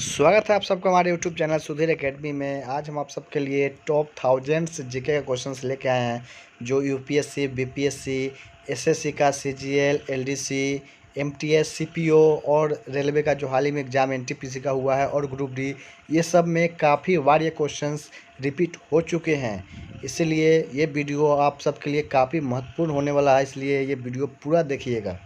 स्वागत है आप सबका हमारे यूट्यूब चैनल सुधीर एकेडमी में। आज हम आप सबके लिए टॉप 1000 जीके के क्वेश्चंस लेके आए हैं जो यूपीएससी, बीपीएससी, एसएससी का सीजीएल, एलडीसी, एमटीएस, सीपीओ और रेलवे का जो हाल ही में एग्ज़ाम एनटीपीसी का हुआ है और ग्रुप डी, ये सब में काफ़ी बार ये क्वेश्चंस रिपीट हो चुके हैं। इसलिए ये वीडियो आप सबके लिए काफ़ी महत्वपूर्ण होने वाला है, इसलिए ये वीडियो पूरा देखिएगा।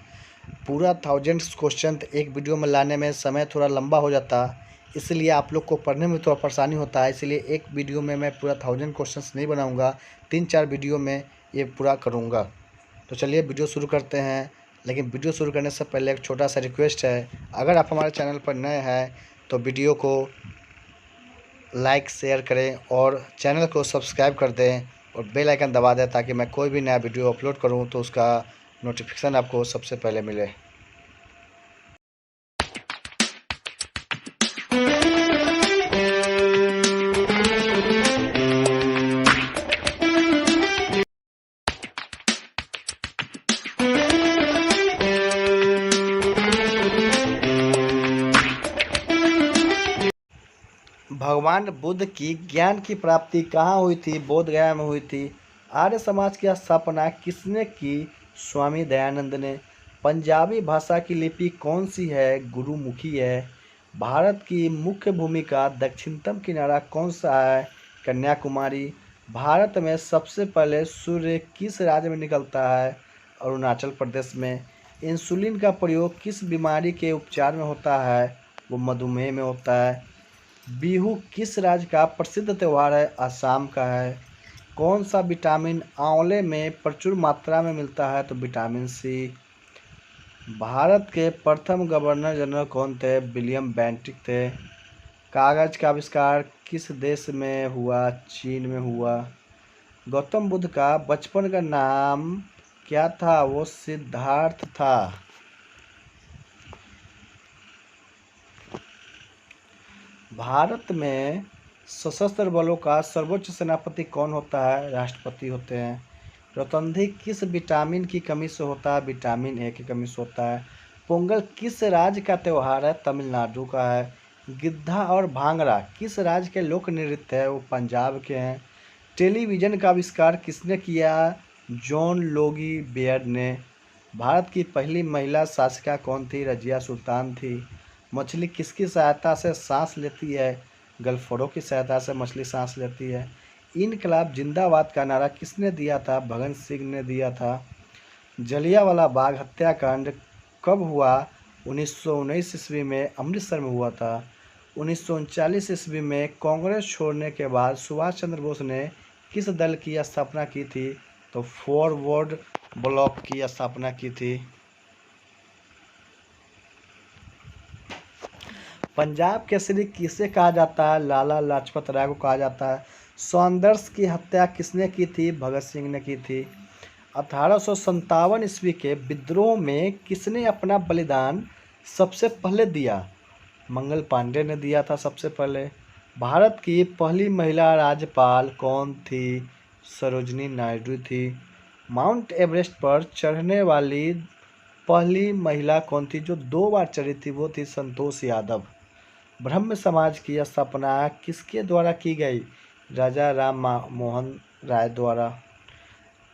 पूरा 1000 क्वेश्चन एक वीडियो में लाने में समय थोड़ा लंबा हो जाता, इसलिए आप लोग को पढ़ने में थोड़ा परेशानी होता है। इसलिए एक वीडियो में मैं पूरा 1000 क्वेश्चंस नहीं बनाऊंगा, 3-4 वीडियो में ये पूरा करूंगा। तो चलिए वीडियो शुरू करते हैं। लेकिन वीडियो शुरू करने से पहले एक छोटा सा रिक्वेस्ट है, अगर आप हमारे चैनल पर नए हैं तो वीडियो को लाइक शेयर करें और चैनल को सब्सक्राइब कर दें और बेल आइकन दबा दें ताकि मैं कोई भी नया वीडियो अपलोड करूं तो उसका नोटिफिकेशन आपको सबसे पहले मिले। भगवान बुद्ध की ज्ञान की प्राप्ति कहाँ हुई थी? बोध गया में हुई थी। आर्य समाज की स्थापना किसने की? स्वामी दयानंद ने। पंजाबी भाषा की लिपि कौन सी है? गुरुमुखी है। भारत की मुख्य भूमि का दक्षिणतम किनारा कौन सा है? कन्याकुमारी। भारत में सबसे पहले सूर्य किस राज्य में निकलता है? अरुणाचल प्रदेश में। इंसुलिन का प्रयोग किस बीमारी के उपचार में होता है? वो मधुमेह में होता है। बिहू किस राज्य का प्रसिद्ध त्यौहार है? असम का है। कौन सा विटामिन आंवले में प्रचुर मात्रा में मिलता है? तो विटामिन सी। भारत के प्रथम गवर्नर जनरल कौन थे? विलियम बेंटिक थे। कागज का आविष्कार किस देश में हुआ? चीन में हुआ। गौतम बुद्ध का बचपन का नाम क्या था? वो सिद्धार्थ था। भारत में सशस्त्र बलों का सर्वोच्च सेनापति कौन होता है? राष्ट्रपति होते हैं। रतौंधी किस विटामिन की कमी से होता है? विटामिन ए की कमी से होता है। पोंगल किस राज्य का त्यौहार है? तमिलनाडु का है। गिद्धा और भांगड़ा किस राज्य के लोक नृत्य है? वो पंजाब के हैं। टेलीविज़न का आविष्कार किसने किया? जॉन लोगी बेयर्ड ने। भारत की पहली महिला शासिका कौन थी? रजिया सुल्तान थी। मछली किसकी सहायता से सांस लेती है? गलफड़ों की सहायता से मछली सांस लेती है। इनकलाब जिंदाबाद का नारा किसने दिया था? भगत सिंह ने दिया था। जलियांवाला बाग हत्याकांड कब हुआ? 1919 ईस्वी में अमृतसर में हुआ था। 1939 ईस्वी में कांग्रेस छोड़ने के बाद सुभाष चंद्र बोस ने किस दल की स्थापना की थी? तो फॉरवर्ड ब्लॉक की स्थापना की थी। पंजाब केसरी किसे कहा जाता है? लाला लाजपत राय को कहा जाता है। सौंदर्स की हत्या किसने की थी? भगत सिंह ने की थी। 1857 ईस्वी के विद्रोह में किसने अपना बलिदान सबसे पहले दिया? मंगल पांडे ने दिया था सबसे पहले। भारत की पहली महिला राज्यपाल कौन थी? सरोजनी नायडू थी। माउंट एवरेस्ट पर चढ़ने वाली पहली महिला कौन थी जो 2 बार चढ़ी थी? वो थी संतोष यादव। ब्रह्म समाज की स्थापना किसके द्वारा की गई? राजा राम मोहन राय द्वारा।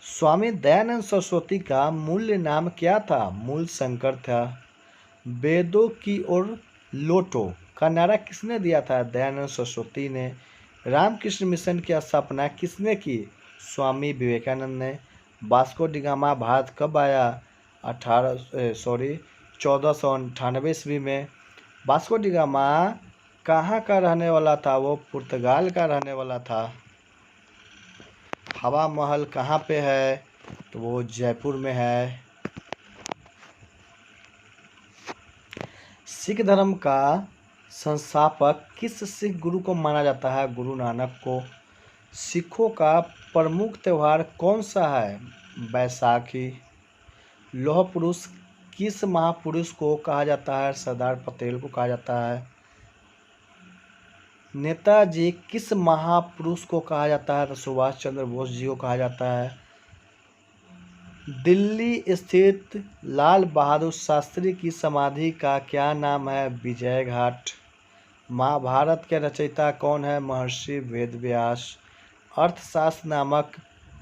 स्वामी दयानंद सरस्वती का मूल नाम क्या था? मूल शंकर था। वेदों की ओर लौटो का नारा किसने दिया था? दयानंद सरस्वती ने। रामकृष्ण मिशन की स्थापना किसने की? स्वामी विवेकानंद ने। वास्को डी गामा भारत कब आया? 1498 ईस्वी में। वास्को डी गामा कहाँ का रहने वाला था? वो पुर्तगाल का रहने वाला था। हवा महल कहाँ पे है? तो वो जयपुर में है। सिख धर्म का संस्थापक किस सिख गुरु को माना जाता है? गुरु नानक को। सिखों का प्रमुख त्यौहार कौन सा है? बैसाखी। लौह पुरुष किस महापुरुष को कहा जाता है? सरदार पटेल को कहा जाता है। नेताजी किस महापुरुष को कहा जाता है? तो सुभाष चंद्र बोस जी को कहा जाता है। दिल्ली स्थित लाल बहादुर शास्त्री की समाधि का क्या नाम है? विजय घाट। महाभारत के रचयिता कौन है? महर्षि वेदव्यास। अर्थशास्त्र नामक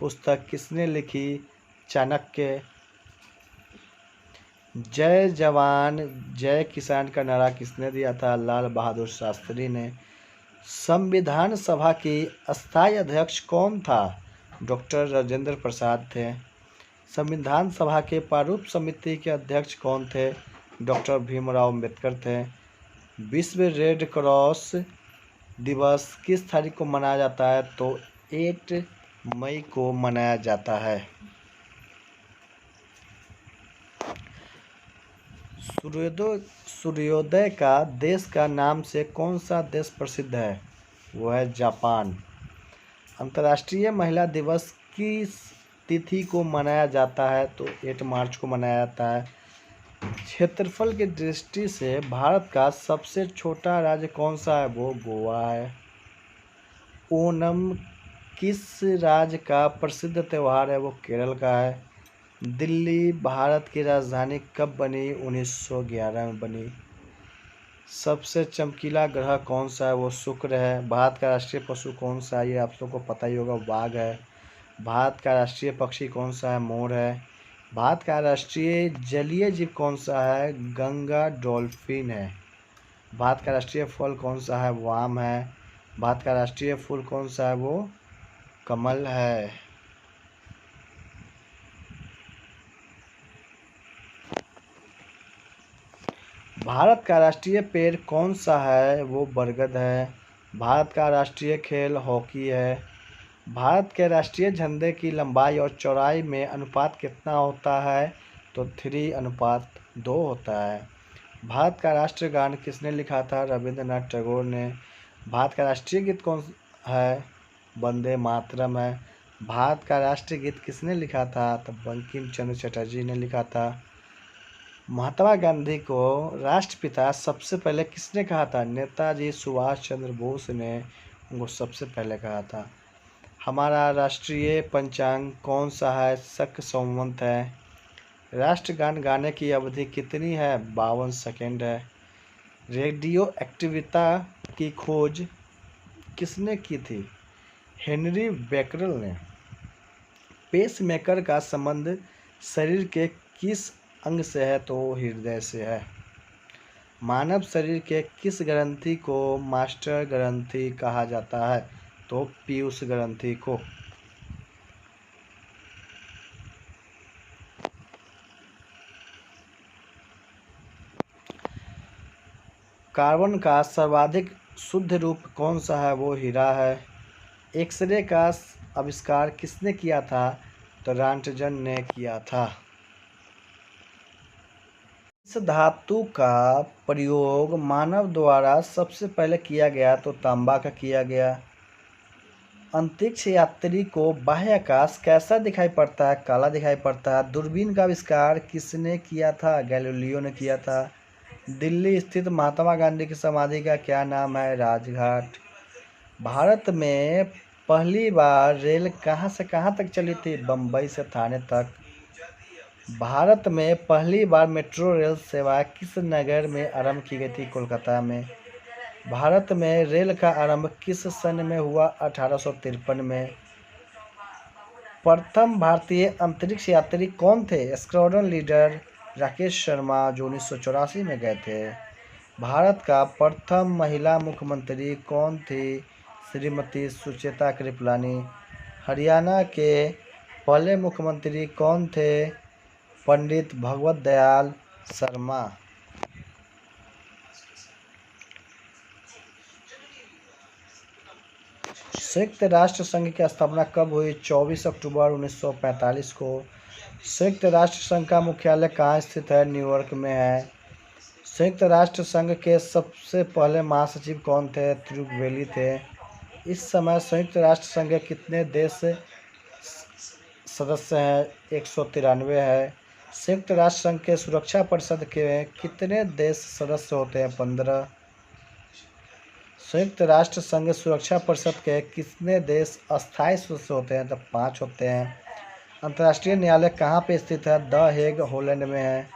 पुस्तक किसने लिखी? चाणक्य। जय जवान जय किसान का नारा किसने दिया था? लाल बहादुर शास्त्री ने। संविधान सभा की अस्थायी अध्यक्ष कौन था? डॉक्टर राजेंद्र प्रसाद थे। संविधान सभा के प्रारूप समिति के अध्यक्ष कौन थे? डॉक्टर भीमराव अम्बेडकर थे। विश्व रेड क्रॉस दिवस किस तारीख को मनाया जाता है? तो 8 मई को मनाया जाता है। सूर्योदय का देश का नाम से कौन सा देश प्रसिद्ध है? वो है जापान। अंतर्राष्ट्रीय महिला दिवस किस तिथि को मनाया जाता है? तो 8 मार्च को मनाया जाता है। क्षेत्रफल की दृष्टि से भारत का सबसे छोटा राज्य कौन सा है? वो गोवा है। ओणम किस राज्य का प्रसिद्ध त्यौहार है? वो केरल का है। दिल्ली भारत की राजधानी कब बनी? 1911 में बनी। सबसे चमकीला ग्रह कौन सा है? वो शुक्र है। भारत का राष्ट्रीय पशु कौन सा है? ये आप सबको पता ही होगा, बाघ है। भारत का राष्ट्रीय पक्षी कौन सा है? मोर है। भारत का राष्ट्रीय जलीय जीव कौन सा है? गंगा डॉल्फिन है। भारत का राष्ट्रीय फल कौन सा है? वो आम है। भारत का राष्ट्रीय फूल कौन सा है? वो कमल है। भारत का राष्ट्रीय पेड़ कौन सा है? वो बरगद है। भारत का राष्ट्रीय खेल हॉकी है। भारत के राष्ट्रीय झंडे की लंबाई और चौड़ाई में अनुपात कितना होता है? तो 3:2 होता है। भारत का राष्ट्रगान किसने लिखा था? रविंद्रनाथ टैगोर ने। भारत का राष्ट्रीय गीत कौन है? वंदे मातरम है। भारत का राष्ट्रीय गीत किसने लिखा था? तो बंकिम चंद्र चटर्जी ने लिखा था। महात्मा गांधी को राष्ट्रपिता सबसे पहले किसने कहा था? नेताजी सुभाष चंद्र बोस ने उनको सबसे पहले कहा था। हमारा राष्ट्रीय पंचांग कौन सा है? शक संवत है। राष्ट्रगान गाने की अवधि कितनी है? 52 सेकेंड है। रेडियो एक्टिविता की खोज किसने की थी? हेनरी बेकरल ने। पेसमेकर का संबंध शरीर के किस अंग से है? तो हृदय से है। मानव शरीर के किस ग्रंथि को मास्टर ग्रंथि कहा जाता है? तो पीयूष ग्रंथि को। कार्बन का सर्वाधिक शुद्ध रूप कौन सा है? वो हीरा है। एक्सरे का आविष्कार किसने किया था? तो रॉन्टगन ने किया था। इस धातु का प्रयोग मानव द्वारा सबसे पहले किया गया? तो तांबा का किया गया। अंतरिक्ष यात्री को बाह्य आकाश कैसा दिखाई पड़ता है? काला दिखाई पड़ता है। दूरबीन का आविष्कार किसने किया था? गैलीलियो ने किया था। दिल्ली स्थित महात्मा गांधी की समाधि का क्या नाम है? राजघाट। भारत में पहली बार रेल कहाँ से कहाँ तक चली थी? बम्बई से थाने तक। भारत में पहली बार मेट्रो रेल सेवा किस नगर में आरंभ की गई थी? कोलकाता में। भारत में रेल का आरंभ किस सन में हुआ? 1853 में। प्रथम भारतीय अंतरिक्ष यात्री कौन थे? स्क्वाड्रन लीडर राकेश शर्मा, जो 1984 में गए थे। भारत का प्रथम महिला मुख्यमंत्री कौन थी? श्रीमती सुचेता कृपलानी। हरियाणा के पहले मुख्यमंत्री कौन थे? पंडित भगवत दयाल शर्मा। संयुक्त राष्ट्र संघ की स्थापना कब हुई? 24 अक्टूबर 1945 को। संयुक्त राष्ट्र संघ का मुख्यालय कहाँ स्थित है? न्यूयॉर्क में है। संयुक्त राष्ट्र संघ के सबसे पहले महासचिव कौन थे? त्रिगुवेली थे। इस समय संयुक्त राष्ट्र संघ के कितने देश सदस्य हैं? 193 है। संयुक्त राष्ट्र संघ के सुरक्षा परिषद के कितने देश सदस्य होते हैं? 15। संयुक्त राष्ट्र संघ सुरक्षा परिषद के कितने देश अस्थायी सदस्य होते हैं? तो 5 होते हैं। अंतर्राष्ट्रीय न्यायालय कहाँ पे स्थित है? द हेग हॉलैंड में है।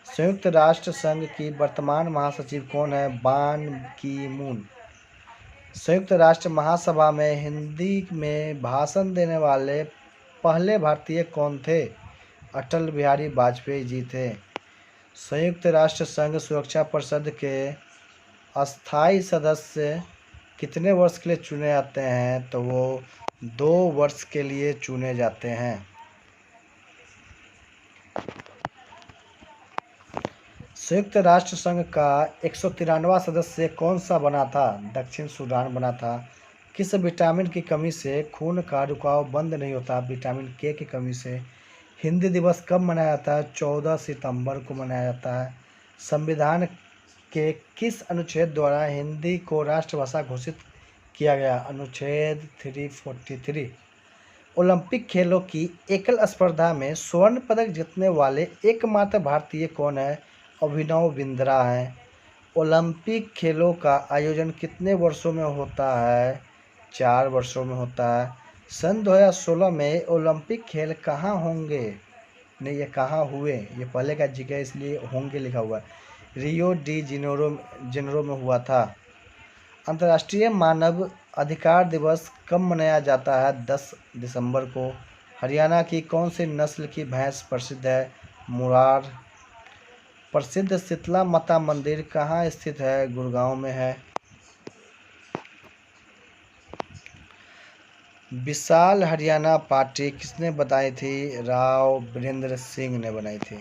संयुक्त राष्ट्र संघ की वर्तमान महासचिव कौन है? बान की मून। संयुक्त राष्ट्र महासभा में हिंदी में भाषण देने वाले पहले भारतीय कौन थे? अटल बिहारी वाजपेयी जी थे। संयुक्त राष्ट्र संघ सुरक्षा परिषद के अस्थायी सदस्य कितने वर्ष के लिए चुने जाते हैं? तो वो 2 वर्ष के लिए चुने जाते हैं। संयुक्त राष्ट्र संघ का 193वां सदस्य कौन सा बना था? दक्षिण सूडान बना था। किस विटामिन की कमी से खून का रुकाव बंद नहीं होता? विटामिन के की कमी से। हिंदी दिवस कब मनाया जाता है? 14 सितंबर को मनाया जाता है। संविधान के किस अनुच्छेद द्वारा हिंदी को राष्ट्रभाषा घोषित किया गया? अनुच्छेद 343। ओलंपिक खेलों की एकल स्पर्धा में स्वर्ण पदक जीतने वाले एकमात्र भारतीय कौन है? अभिनव बिंद्रा हैं। ओलंपिक खेलों का आयोजन कितने वर्षों में होता है? 4 वर्षों में होता है। सन 2016 में ओलंपिक खेल कहाँ होंगे? नहीं, ये कहाँ हुए, ये पहले का जिक्र है इसलिए होंगे लिखा हुआ है। रियो डी जेनेरो में हुआ था। अंतर्राष्ट्रीय मानव अधिकार दिवस कब मनाया जाता है? 10 दिसंबर को। हरियाणा की कौन सी नस्ल की भैंस प्रसिद्ध है? मुरार। प्रसिद्ध शीतला माता मंदिर कहाँ स्थित है? गुड़गांव में है। विशाल हरियाणा पार्टी किसने बनाई थी? राव वीरेंद्र सिंह ने बनाई थी।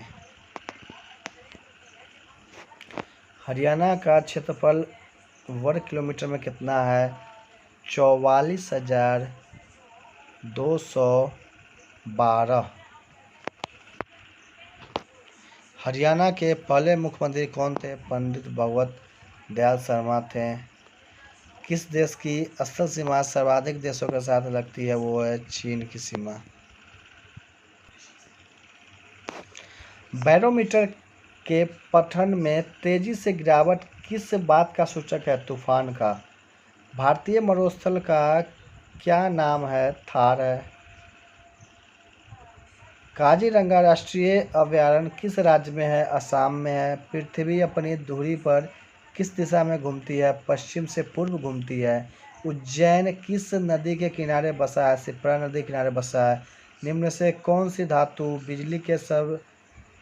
हरियाणा का क्षेत्रफल वर्ग किलोमीटर में कितना है? 44,212। हरियाणा के पहले मुख्यमंत्री कौन थे? पंडित भगवत दयाल शर्मा थे। किस देश की स्थल सीमा सर्वाधिक देशों के साथ लगती है? वो है चीन की सीमा। बैरोमीटर के पठन में तेजी से गिरावट किस बात का सूचक है? तूफान का। भारतीय मरुस्थल का क्या नाम है? थार है। काजीरंगा राष्ट्रीय अभयारण्य किस राज्य में है? असम में है। पृथ्वी अपनी धुरी पर किस दिशा में घूमती है? पश्चिम से पूर्व घूमती है। उज्जैन किस नदी के किनारे बसा है? शिप्रा नदी के किनारे बसा है। निम्न से कौन सी धातु बिजली के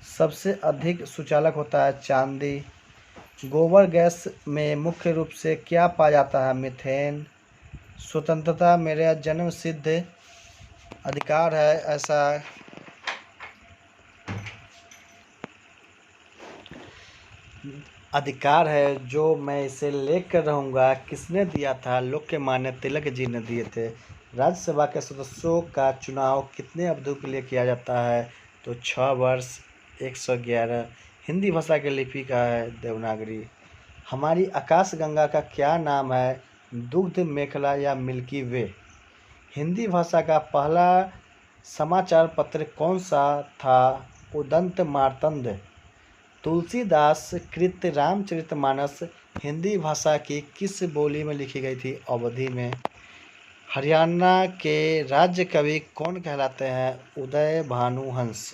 सबसे अधिक सुचालक होता है? चांदी। गोबर गैस में मुख्य रूप से क्या पाया जाता है? मीथेन। स्वतंत्रता मेरा जन्म सिद्ध अधिकार है, ऐसा अधिकार है जो मैं इसे लेकर रहूँगा। किसने दिया था? लोकमान्य तिलक जी ने दिए थे। राज्यसभा के सदस्यों का चुनाव कितने अवधि के लिए किया जाता है? तो 6 वर्ष। 111। हिंदी भाषा की लिपि का है देवनागरी। हमारी आकाशगंगा का क्या नाम है? दुग्ध मेखला या मिल्की वे। हिंदी भाषा का पहला समाचार पत्र कौन सा था? उदंत मार्तंड। तुलसीदास कृत रामचरितमानस हिंदी भाषा की किस बोली में लिखी गई थी? अवधी में। हरियाणा के राज्य कवि कौन कहलाते हैं? उदय भानुहंस।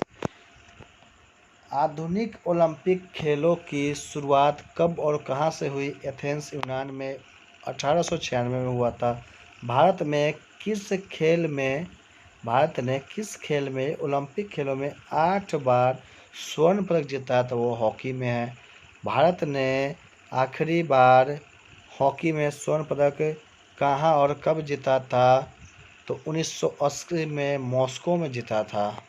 आधुनिक ओलंपिक खेलों की शुरुआत कब और कहाँ से हुई? एथेंस यूनान में 1896 में हुआ था। भारत ने किस खेल में ओलंपिक खेलों में 8 बार स्वर्ण पदक जीता है? तो वो हॉकी में है। भारत ने आखिरी बार हॉकी में स्वर्ण पदक कहाँ और कब जीता था? तो 1980 में मॉस्को में जीता था।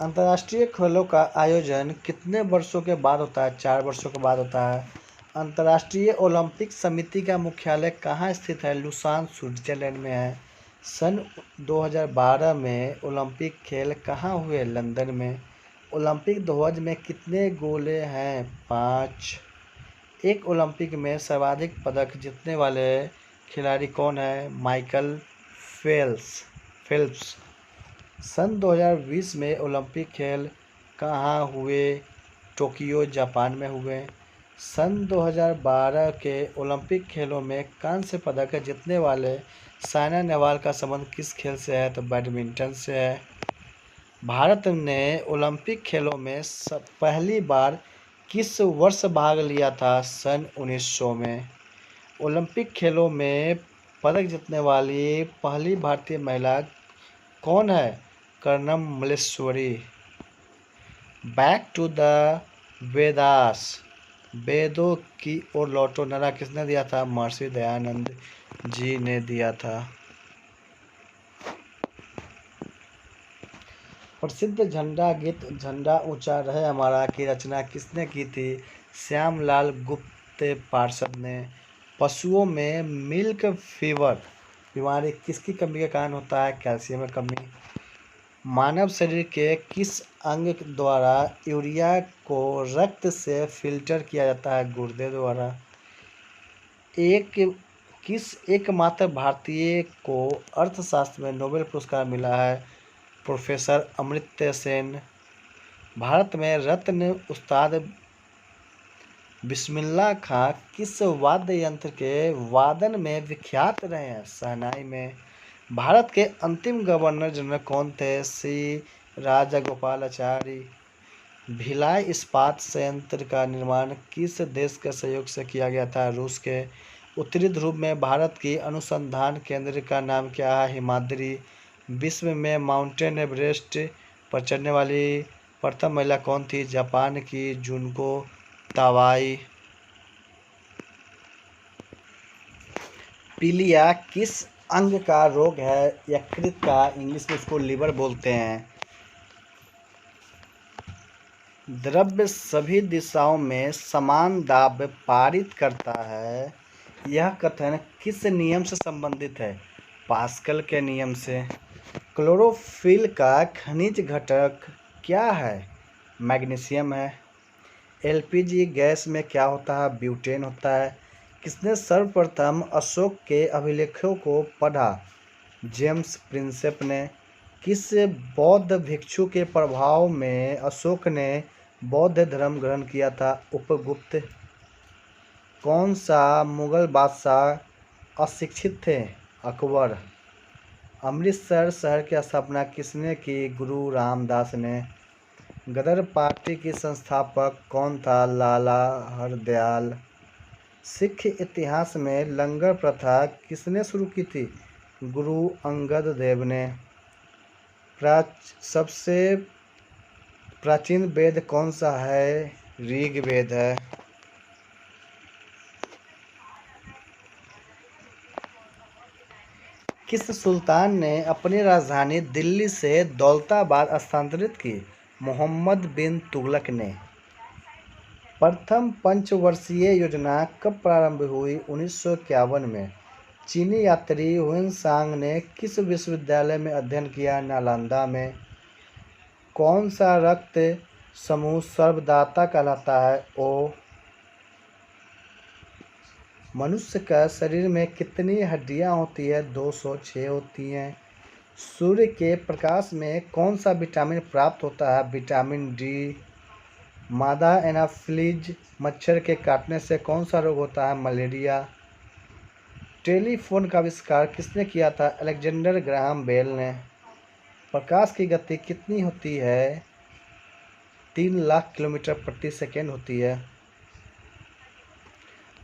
अंतर्राष्ट्रीय खेलों का आयोजन कितने वर्षों के बाद होता है? 4 वर्षों के बाद होता है। अंतर्राष्ट्रीय ओलंपिक समिति का मुख्यालय कहाँ स्थित है? लुसान स्विट्जरलैंड में है। सन 2012 में ओलंपिक खेल कहाँ हुए? लंदन में। ओलंपिक ध्वज में कितने गोले हैं? 5। एक ओलंपिक में सर्वाधिक पदक जीतने वाले खिलाड़ी कौन है? Michael Phelps. सन 2020 में ओलंपिक खेल कहाँ हुए? टोक्यो जापान में हुए। सन 2012 के ओलंपिक खेलों में कांस्य पदक जीतने वाले साइना नेहवाल का संबंध किस खेल से है? तो बैडमिंटन से है। भारत ने ओलंपिक खेलों में पहली बार किस वर्ष भाग लिया था? सन 1900 में। ओलंपिक खेलों में पदक जीतने वाली पहली भारतीय महिला कौन है? Karnam Malleswari. Back to the Vedas, वेदों की ओर लौटो नारा किसने दिया था? महर्षि दयानंद जी ने दिया था। प्रसिद्ध झंडा गीत झंडा ऊंचा रहे हमारा की रचना किसने की थी? श्यामलाल गुप्त पार्षद ने। पशुओं में मिल्क फीवर बीमारी किसकी कमी के कारण होता है? कैल्शियम में कमी। मानव शरीर के किस अंग द्वारा यूरिया को रक्त से फिल्टर किया जाता है? गुर्दे द्वारा। एकमात्र भारतीय को अर्थशास्त्र में नोबेल पुरस्कार मिला है? प्रोफेसर अमर्त्य सेन। भारत में रत्न उस्ताद बिस्मिल्लाह खां किस वाद्य यंत्र के वादन में विख्यात रहे हैं? शहनाई में। भारत के अंतिम गवर्नर जनरल कौन थे? श्री राजागोपालाचारी। भिलाई इस्पात संयंत्र का निर्माण किस देश के सहयोग से किया गया था? रूस के। उत्तरी ध्रुव में भारत की अनुसंधान केंद्र का नाम क्या है? हिमाद्री। विश्व में माउंटेन एवरेस्ट पर चढ़ने वाली प्रथम महिला कौन थी? जापान की जुनको तावाई। पीलिया किस अंग का रोग है? यकृत का। इंग्लिश में इसको लिवर बोलते हैं। द्रव्य सभी दिशाओं में समान दाब पारित करता है, यह कथन किस नियम से संबंधित है? पास्कल के नियम से। क्लोरोफिल का खनिज घटक क्या है? मैग्नीशियम है। एलपीजी गैस में क्या होता है? ब्यूटेन होता है। किसने सर्वप्रथम अशोक के अभिलेखों को पढ़ा? जेम्स प्रिंसेप ने। किस बौद्ध भिक्षु के प्रभाव में अशोक ने बौद्ध धर्म ग्रहण किया था? उपगुप्त। कौन सा मुगल बादशाह अशिक्षित थे? अकबर। अमृतसर शहर की स्थापना किसने की? गुरु रामदास ने। गदर पार्टी की संस्थापक कौन था? लाला हरदयाल। सिख इतिहास में लंगर प्रथा किसने शुरू की थी? गुरु अंगद देव ने। सबसे प्राचीन वेद कौन सा है? ऋग्वेद है। किस सुल्तान ने अपनी राजधानी दिल्ली से दौलताबाद स्थानांतरित की? मोहम्मद बिन तुगलक ने। प्रथम पंचवर्षीय योजना कब प्रारंभ हुई? 1951 में। चीनी यात्री हुएनसांग ने किस विश्वविद्यालय में अध्ययन किया? नालंदा में। कौन सा रक्त समूह सर्वदाता कहलाता है? ओ। मनुष्य का शरीर में कितनी हड्डियां होती है? 206 होती हैं। सूर्य के प्रकाश में कौन सा विटामिन प्राप्त होता है? Vitamin D. मादा एनाफिलीज मच्छर के काटने से कौन सा रोग होता है? मलेरिया। टेलीफोन का आविष्कार किसने किया था? अलेक्जेंडर ग्राहम बेल ने। प्रकाश की गति कितनी होती है? 3 लाख किलोमीटर प्रति सेकेंड होती है।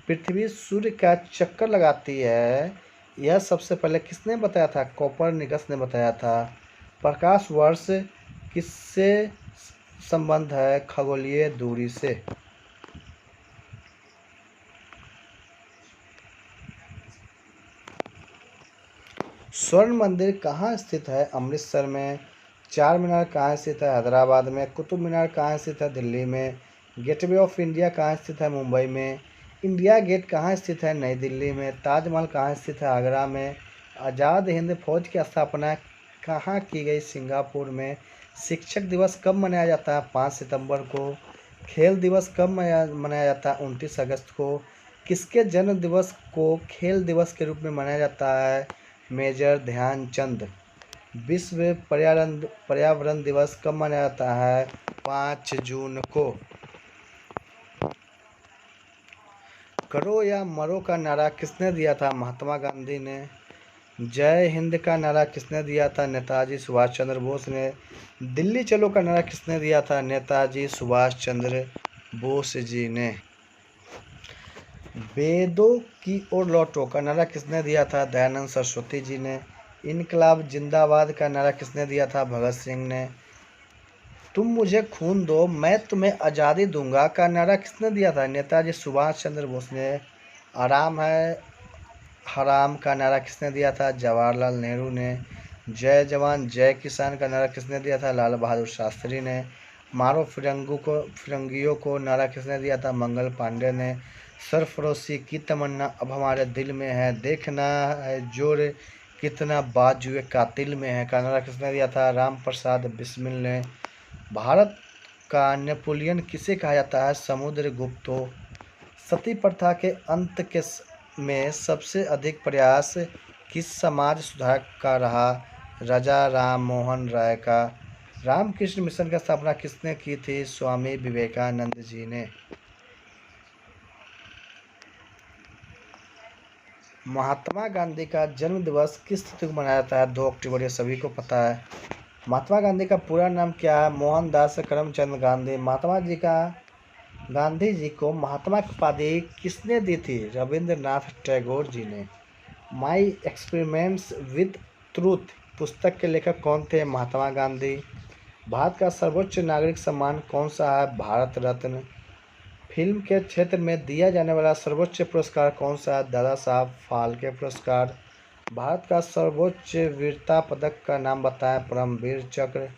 पृथ्वी सूर्य का चक्कर लगाती है, यह सबसे पहले किसने बताया था? कोपरनिकस ने बताया था। प्रकाश वर्ष किससे संबंध है? खगोलीय दूरी से। स्वर्ण मंदिर कहाँ स्थित है? अमृतसर में। चार मीनार कहाँ स्थित है? हैदराबाद में। कुतुब मीनार कहाँ स्थित है? दिल्ली में। गेटवे ऑफ इंडिया कहाँ स्थित है? मुंबई में। इंडिया गेट कहाँ स्थित है? नई दिल्ली में। ताजमहल कहाँ स्थित है? आगरा में। आज़ाद हिंद फौज की स्थापना कहाँ की गई? सिंगापुर में। शिक्षक दिवस कब मनाया जाता है? 5 सितंबर को। खेल दिवस कब मनाया जाता है? 29 अगस्त को। किसके जन्म दिवस को खेल दिवस के रूप में मनाया जाता है? मेजर ध्यानचंद। विश्व पर्यावरण दिवस कब मनाया जाता है? 5 जून को। करो या मरो का नारा किसने दिया था? महात्मा गांधी ने। जय हिंद का नारा किसने दिया था? नेताजी सुभाष चंद्र बोस ने। दिल्ली चलो का नारा किसने दिया था? नेताजी सुभाष चंद्र बोस जी ने। वेदों की ओर लौटो का नारा किसने दिया था? दयानंद सरस्वती जी ने। इनकलाब जिंदाबाद का नारा किसने दिया था? भगत सिंह ने। तुम मुझे खून दो मैं तुम्हें आज़ादी दूंगा का नारा किसने दिया था? नेताजी सुभाष चंद्र बोस ने। आराम है हराम का नारा किसने दिया था? जवाहरलाल नेहरू ने। जय जवान जय किसान का नारा किसने दिया था? लाल बहादुर शास्त्री ने। मारो फिरंगियों को नारा किसने दिया था? मंगल पांडे ने। सरफरोशी की तमन्ना अब हमारे दिल में है, देखना है जोर कितना बाजुए कातिल में है का नारा किसने दिया था? राम प्रसाद बिस्मिल ने। भारत का नेपोलियन किसे कहा जाता है? समुद्रगुप्तो। सती प्रथा के अंत में सबसे अधिक प्रयास किस समाज सुधारक का रहा? राजा राम मोहन राय का। रामकृष्ण मिशन की स्थापना किसने की थी? स्वामी विवेकानंद जी ने। महात्मा गांधी का जन्म दिवस किस तिथि को मनाया जाता है? 2 अक्टूबर, ये सभी को पता है। महात्मा गांधी का पूरा नाम क्या है? मोहनदास करमचंद गांधी। गांधी जी को महात्मा की उपाधि किसने दी थी? रविंद्रनाथ टैगोर जी ने। माई एक्सपेरिमेंट्स विद ट्रूथ पुस्तक के लेखक कौन थे? महात्मा गांधी। भारत का सर्वोच्च नागरिक सम्मान कौन सा है? भारत रत्न। फिल्म के क्षेत्र में दिया जाने वाला सर्वोच्च पुरस्कार कौन सा है? दादा साहब फाल्के पुरस्कार। भारत का सर्वोच्च वीरता पदक का नाम बताएं? परमवीर चक्र।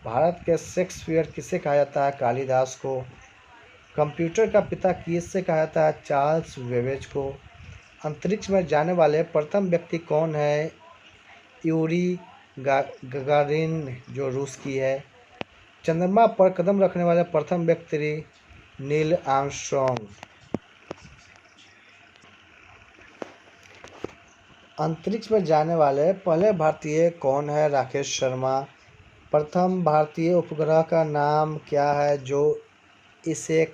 भारत के शेक्सपियर किसे कहा जाता है? कालिदास को। कंप्यूटर का पिता किससे कहा जाता है? चार्ल्स बेबेज को। अंतरिक्ष में जाने वाले प्रथम व्यक्ति कौन है? यूरी गगारिन, जो रूस की है। चंद्रमा पर कदम रखने वाले प्रथम व्यक्ति नील आर्मस्ट्रॉन्ग। अंतरिक्ष में जाने वाले पहले भारतीय कौन है? राकेश शर्मा। प्रथम भारतीय उपग्रह का नाम क्या है जो इसे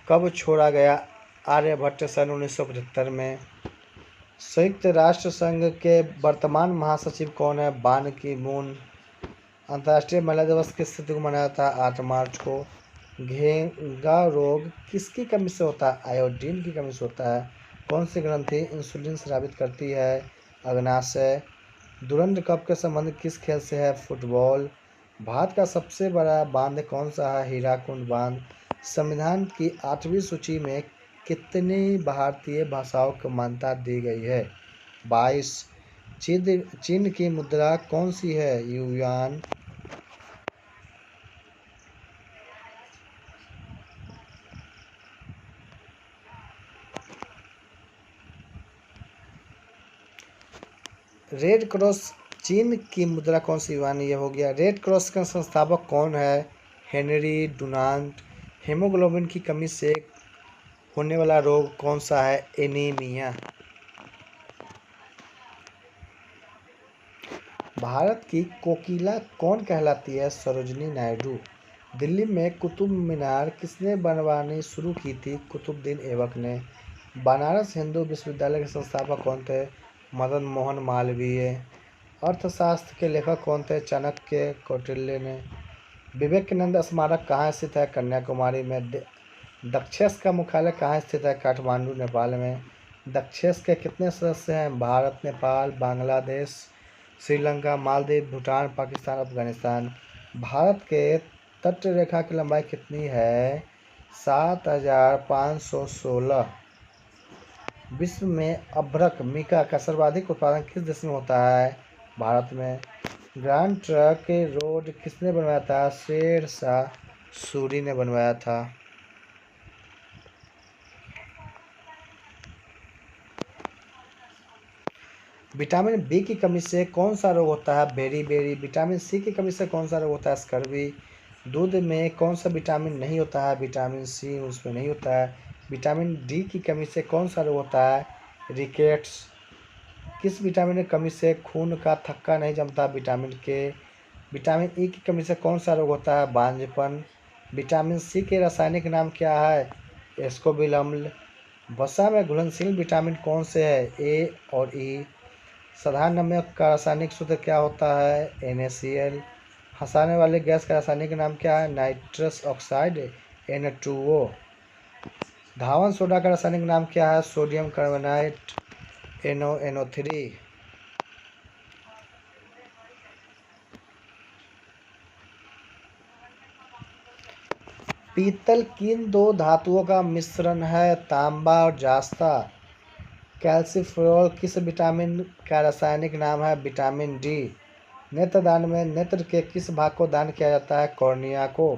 कब छोड़ा गया? आर्यभट्ट सन 1975 में। संयुक्त राष्ट्र संघ के वर्तमान महासचिव कौन है? बान की मून। अंतर्राष्ट्रीय महिला दिवस किस तिथि को मनाया जाता है? 8 मार्च को। घेंघा रोग किसकी कमी से होता है? आयोडीन की कमी से होता है। कौन सी ग्रंथि इंसुलिन स्रावित करती है? अग्नाशय। दुरंत कप के संबंध किस खेल से है? फुटबॉल। भारत का सबसे बड़ा बांध कौन सा है? हीराकुंड बांध। संविधान की 8वीं सूची में कितनी भारतीय भाषाओं को मान्यता दी गई है? 22। चीन की मुद्रा कौन सी है? युआन। रेड क्रॉस चीन की मुद्रा कौन सी? युआन। ये हो गया। रेड क्रॉस का संस्थापक कौन है? Henry Dunant. हीमोग्लोबिन की कमी से होने वाला रोग कौन सा है? एनीमिया। भारत की कोकिला कौन कहलाती है? सरोजिनी नायडू। दिल्ली में कुतुब मीनार किसने बनवानी शुरू की थी? कुतुबुद्दीन ऐबक ने। बनारस हिंदू विश्वविद्यालय के संस्थापक कौन थे? मदन मोहन मालवीय। अर्थशास्त्र के लेखक कौन थे? चाणक्य, कौटिल्य ने। विवेकानंद स्मारक कहाँ स्थित है? कन्याकुमारी में। दक्षेस का मुख्यालय कहाँ स्थित है? काठमांडू, नेपाल में। दक्षेस के कितने सदस्य हैं? भारत, नेपाल, बांग्लादेश, श्रीलंका, मालदीव, भूटान, पाकिस्तान, अफगानिस्तान। भारत के तट रेखा की लंबाई कितनी है? 7516। विश्व में अभ्रक मिका का सर्वाधिक उत्पादन किस देश में होता है? भारत में। ग्रैंड ट्रंक रोड किसने बनवाया था? शेरशाह सूरी ने बनवाया था। विटामिन बी की कमी से कौन सा रोग होता है? बेरी। विटामिन सी की कमी से कौन सा रोग होता है? स्कर्वी। दूध में कौन सा विटामिन नहीं होता है? विटामिन सी उसमें नहीं होता है। विटामिन डी की कमी से कौन सा रोग होता है? रिकेट्स। किस विटामिन की कमी से खून का थक्का नहीं जमता? विटामिन के। विटामिन ई की कमी से कौन सा रोग होता है? बांझपन। विटामिन सी के रासायनिक नाम क्या है? एस्कोबिल अम्ल। वसा में घुलनशील विटामिन कौन से है? ए और ई। साधारण नमक का रासायनिक सूत्र क्या होता है? NaCl। हंसाने वाली गैस का रासायनिक नाम क्या है? Nitrous oxide, Na2O। धावन सोडा का रासायनिक नाम क्या है? Sodium carbonate, NaNO3। पीतल किन दो धातुओं का मिश्रण है? तांबा और जास्ता। कैल्सिफेरॉल किस विटामिन का रासायनिक नाम है? Vitamin D. नेत्रदान में नेत्र के किस भाग को दान किया जाता है? कॉर्निया को।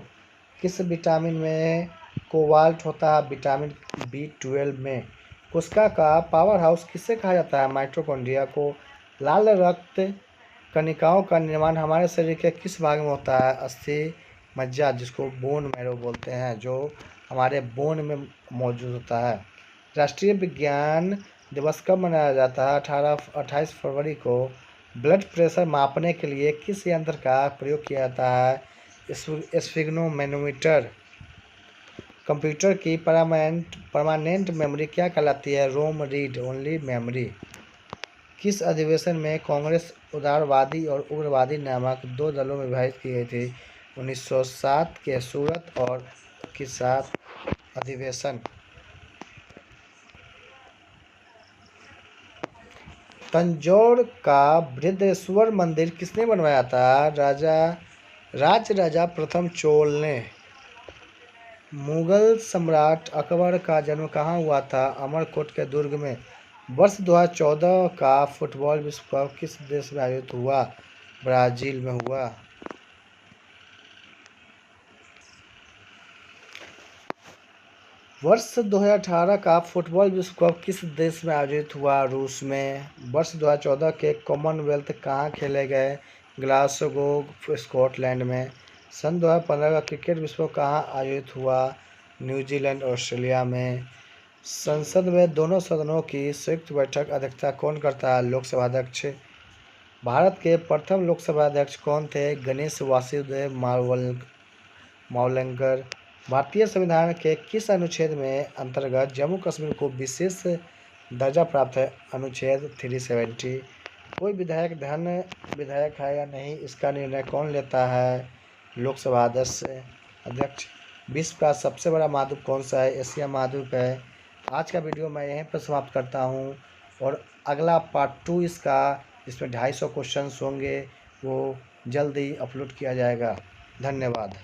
किस विटामिन में कोबाल्ट होता है? विटामिन B12 में। कोशिका का पावर हाउस किसे कहा जाता है? माइटोकॉन्ड्रिया को। लाल रक्त कणिकाओं का निर्माण हमारे शरीर के किस भाग में होता है? अस्थि मज्जा, जिसको बोन मैरो बोलते हैं, जो हमारे बोन में मौजूद होता है। राष्ट्रीय विज्ञान दिवस कब मनाया जाता है? 28 फरवरी को। ब्लड प्रेशर मापने के लिए किस यंत्र का प्रयोग किया जाता है? स्फिग्नोमेनोमीटर। कंप्यूटर की परमानेंट मेमोरी क्या कहलाती है? रोम रीड ओनली मेमोरी। किस अधिवेशन में कांग्रेस उदारवादी और उग्रवादी नामक दो दलों में विभाजित की गई थी? 1907 के सूरत और के साथ अधिवेशन। तंजौर का बृहदेश्वर मंदिर किसने बनवाया था? राजा प्रथम चोल ने। मुगल सम्राट अकबर का जन्म कहाँ हुआ था? अमरकोट के दुर्ग में। वर्ष 2014 का फुटबॉल विश्व कप किस देश में आयोजित हुआ? ब्राजील में हुआ। वर्ष 2018 का फुटबॉल विश्व कप किस देश में आयोजित हुआ? रूस में। वर्ष 2014 के कॉमनवेल्थ कहाँ खेले गए? ग्लासगो, स्कॉटलैंड में। सन 2015 का क्रिकेट विश्व कप कहाँ आयोजित हुआ? न्यूजीलैंड, ऑस्ट्रेलिया में। संसद में दोनों सदनों की संयुक्त बैठक अध्यक्षता कौन करता है? लोकसभा अध्यक्ष। भारत के प्रथम लोकसभा अध्यक्ष कौन थे? गणेश वासुदेव मावलंकर। भारतीय संविधान के किस अनुच्छेद में अंतर्गत जम्मू कश्मीर को विशेष दर्जा प्राप्त है? अनुच्छेद 370। कोई विधायक धन्य विधायक है या नहीं, इसका निर्णय कौन लेता है? लोकसभा अध्यक्ष। विश्व का सबसे बड़ा महाद्वीप कौन सा है? एशिया महाद्वीप है। आज का वीडियो मैं यहीं पर समाप्त करता हूँ और अगला पार्ट 2 इसका, इसमें 250 क्वेश्चंस होंगे, वो जल्द ही अपलोड किया जाएगा। धन्यवाद।